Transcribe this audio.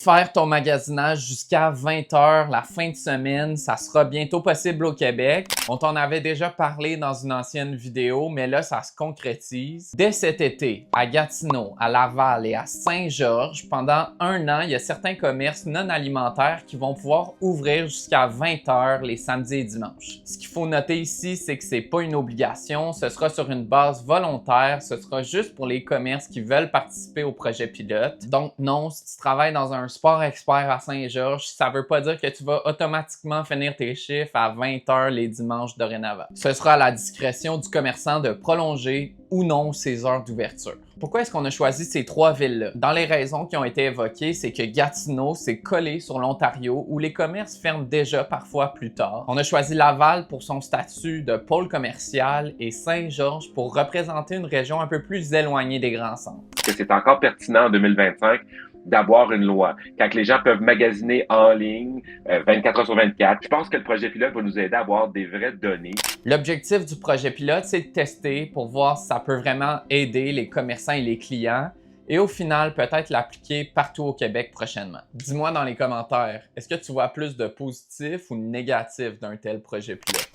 Faire ton magasinage jusqu'à 20 heures la fin de semaine, ça sera bientôt possible au Québec. On t'en avait déjà parlé dans une ancienne vidéo, mais là, ça se concrétise. Dès cet été, à Gatineau, à Laval et à Saint-Georges, pendant un an, il y a certains commerces non alimentaires qui vont pouvoir ouvrir jusqu'à 20 heures les samedis et dimanches. Ce qu'il faut noter ici, c'est que c'est pas une obligation, ce sera sur une base volontaire, ce sera juste pour les commerces qui veulent participer au projet pilote. Donc non, si tu travailles dans un sport expert à Saint-Georges, ça veut pas dire que tu vas automatiquement finir tes chiffres à 20 heures les dimanches dorénavant. Ce sera à la discrétion du commerçant de prolonger ou non ses heures d'ouverture. Pourquoi est-ce qu'on a choisi ces trois villes-là? Dans les raisons qui ont été évoquées, c'est que Gatineau, c'est collé sur l'Ontario où les commerces ferment déjà parfois plus tard. On a choisi Laval pour son statut de pôle commercial et Saint-Georges pour représenter une région un peu plus éloignée des grands centres. C'est encore pertinent en 2025 d'avoir une loi. Quand les gens peuvent magasiner en ligne 24 heures sur 24, je pense que le projet pilote va nous aider à avoir des vraies données. L'objectif du projet pilote, c'est de tester pour voir si ça peut vraiment aider les commerçants et les clients et au final, peut-être l'appliquer partout au Québec prochainement. Dis-moi dans les commentaires, est-ce que tu vois plus de positifs ou de négatifs d'un tel projet pilote?